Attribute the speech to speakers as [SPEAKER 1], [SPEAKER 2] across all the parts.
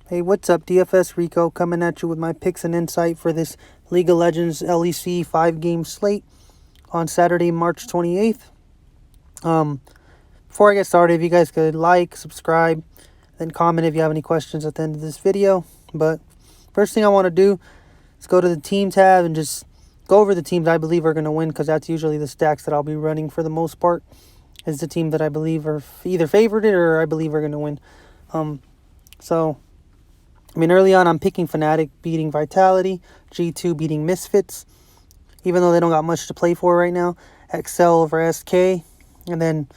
[SPEAKER 1] Hey, what's up? DFS Rico coming at you with my picks and insight for this League of Legends LEC 5-game slate on Saturday, March 28th. Before I get started, if you guys could like, subscribe, then comment if you have any questions at the end of this video. But first thing I want to do is go to the team tab and just go over the teams I believe are going to win, because that's usually the stacks that I'll be running for the most part, is the team that I believe are either favorited or I believe are going to win. Early on, I'm picking Fnatic beating Vitality, G2 beating Misfits, even though they don't got much to play for right now, Excel over SK, and then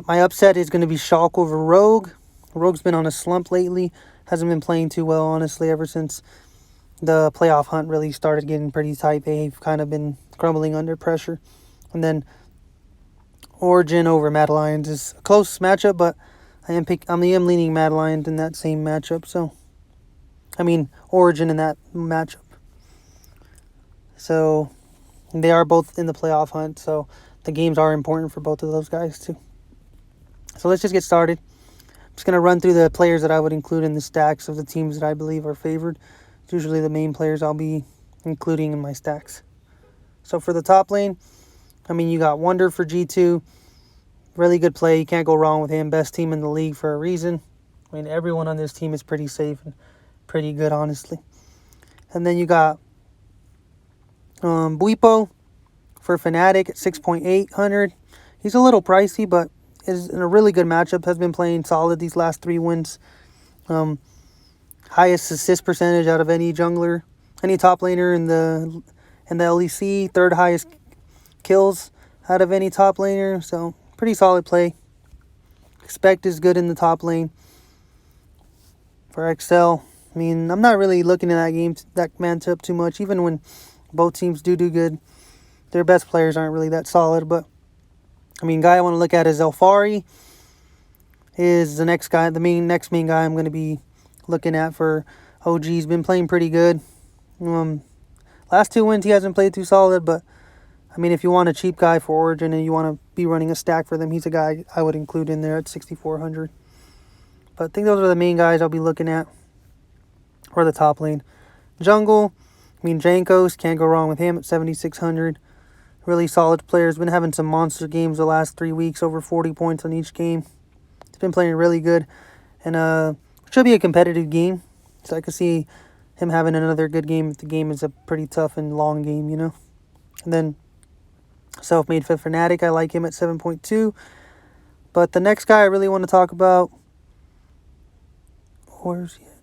[SPEAKER 1] my upset is going to be Schalke over Rogue. Rogue's been on a slump lately, hasn't been playing too well, honestly, ever since the playoff hunt really started getting pretty tight. They've kind of been crumbling under pressure. And then Origin over Mad Lions is a close matchup, but I am leaning Mad Lions in that same matchup, Origin in that matchup. So they are both in the playoff hunt, so the games are important for both of those guys too. So let's just get started. I'm just going to run through the players that I would include in the stacks of the teams that I believe are favored. It's usually the main players I'll be including in my stacks. So for the top lane, you got Wonder for G2. Really good play. You can't go wrong with him. Best team in the league for a reason. Everyone on this team is pretty safe and pretty good, honestly. And then you got Buipo for Fnatic at 6,800. He's a little pricey, but is in a really good matchup. Has been playing solid these last 3 wins. Highest assist percentage out of any jungler, any top laner in the LEC. 3rd highest kills out of any top laner. So pretty solid play. Expect is good in the top lane for Excel. I'm not really looking at that matchup too much, even when both teams do good. Their best players aren't really that solid, but guy I want to look at is Elfari. Is the next guy, next main guy I'm going to be looking at for OG. He's been playing pretty good. Last 2 wins he hasn't played too solid, but if you want a cheap guy for Origin and you want to be running a stack for them, he's a guy I would include in there at 6,400. But I think those are the main guys I'll be looking at for the top lane. Jungle, Jankos, can't go wrong with him at 7,600. Really solid player. Has been having some monster games the last 3 weeks, over 40 points on each game. He's been playing really good, and should be a competitive game. So I could see him having another good game if the game is a pretty tough and long game, And then Self-Made for Fnatic, I like him at 7.2. But the next guy I really want to talk about, where's he at?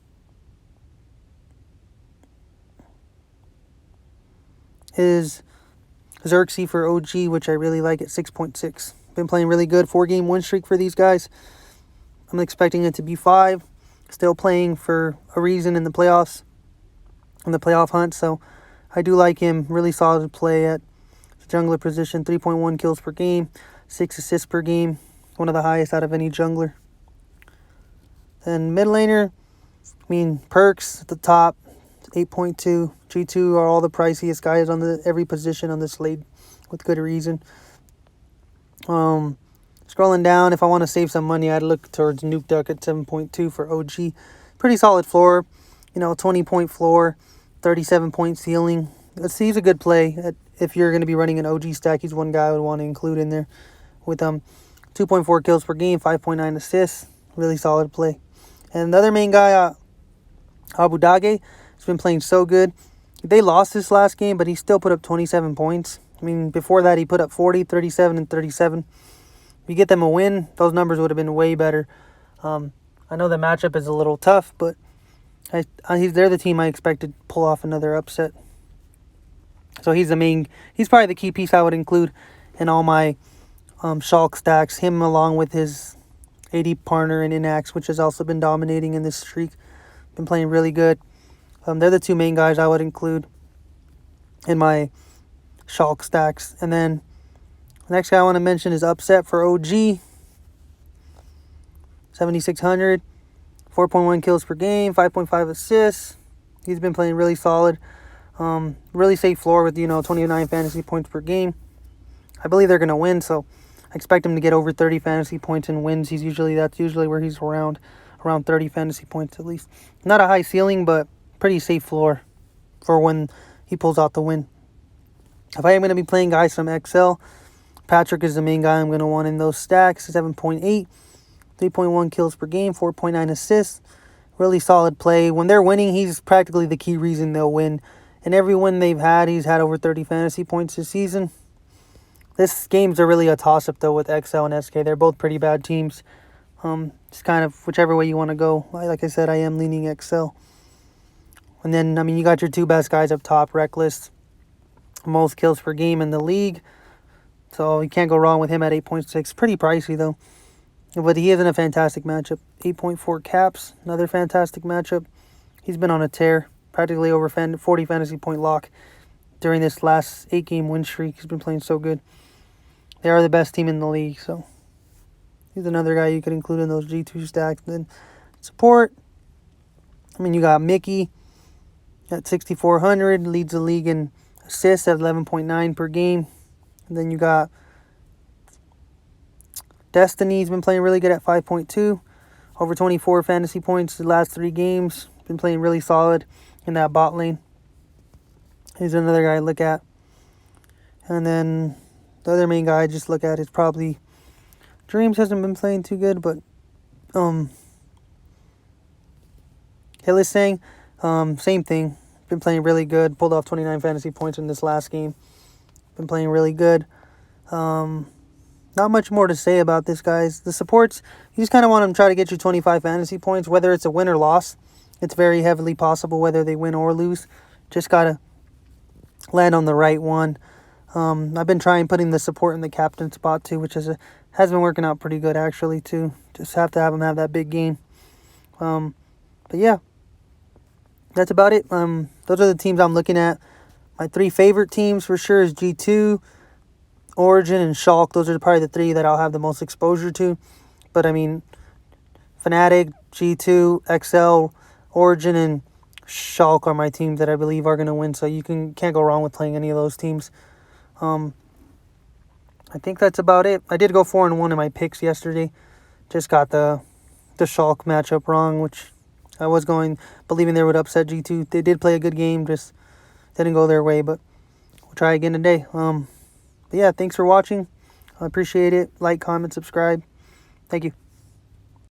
[SPEAKER 1] Is Xerxes for OG, which I really like at 6.6. Been playing really good. 4-game win streak for these guys. I'm expecting it to be 5. Still playing for a reason in the playoffs, in the playoff hunt. So I do like him. Really solid play at the jungler position. 3.1 kills per game. 6 assists per game. One of the highest out of any jungler. Then mid laner, Perks at the top. 8.2. G2 are all the priciest guys on every position on this slate, with good reason. Scrolling down, if I want to save some money, I'd look towards Nuke Duck at 7.2 for OG. Pretty solid floor, 20-point floor, 37-point ceiling. He's a good play. If you're going to be running an OG stack, he's one guy I would want to include in there. With 2.4 kills per game, 5.9 assists. Really solid play. And the other main guy, Abu Dage, has been playing so good. They lost this last game, but he still put up 27 points. Before that, he put up 40, 37, and 37. If you get them a win, those numbers would have been way better. I know the matchup is a little tough, but they're the team I expect to pull off another upset. So he's probably the key piece I would include in all my Schalke stacks. Him along with his AD partner and Inax, which has also been dominating in this streak. Been playing really good. They're the 2 main guys I would include in my Schalke stacks. And then the next guy I want to mention is Upset for OG. 7,600. 4.1 kills per game. 5.5 assists. He's been playing really solid. Really safe floor with, 29 fantasy points per game. I believe they're going to win, so I expect him to get over 30 fantasy points and wins. That's usually where he's around around 30 fantasy points at least. Not a high ceiling, but pretty safe floor for when he pulls out the win. If I am going to be playing guys from XL, Patrick is the main guy I'm going to want in those stacks. 7.8, 3.1 kills per game, 4.9 assists. Really solid play. When they're winning, he's practically the key reason they'll win. And every win they've had, he's had over 30 fantasy points this season. This games are really a toss-up, though, with XL and SK. They're both pretty bad teams. It's kind of whichever way you want to go. Like I said, I am leaning XL. And then, I mean, you got your two best guys up top. Reckless, most kills per game in the league. So you can't go wrong with him at 8.6. Pretty pricey, though. But he is in a fantastic matchup. 8.4 caps, another fantastic matchup. He's been on a tear, practically over 40 fantasy point lock during this last 8-game win streak. He's been playing so good. They are the best team in the league, so he's another guy you could include in those G2 stacks. Then support, I mean, you got Mickey at 6,400, leads the league in assists at 11.9 per game. And then you got Destiny's been playing really good at 5.2. Over 24 fantasy points the last 3 games. Been playing really solid in that bot lane. He's another guy I look at. And then the other main guy I just look at is probably Dreams. Hasn't been playing too good, but Hillisang, same thing. Been playing really good. Pulled off 29 fantasy points in this last game. Been playing really good. Not much more to say about this, guys. The supports, you just kind of want them to try to get you 25 fantasy points, whether it's a win or loss. It's very heavily possible whether they win or lose. Just got to land on the right one. I've been trying putting the support in the captain spot, too, which has been working out pretty good, actually, too. Just have to have them have that big game. But, yeah, that's about it. Those are the teams I'm looking at. My 3 favorite teams, for sure, is G2, Origin, and Shulk. Those are probably the 3 that I'll have the most exposure to. But, I mean, Fnatic, G2, XL, Origin, and Shulk are my teams that I believe are going to win. So you can't go wrong with playing any of those teams. I think that's about it. I did go 4-1 in my picks yesterday. Just got the Shulk matchup wrong, which I was believing they would upset G2. They did play a good game, just didn't go their way. But we'll try again today. But yeah, thanks for watching. I appreciate it. Like, comment, subscribe. Thank you.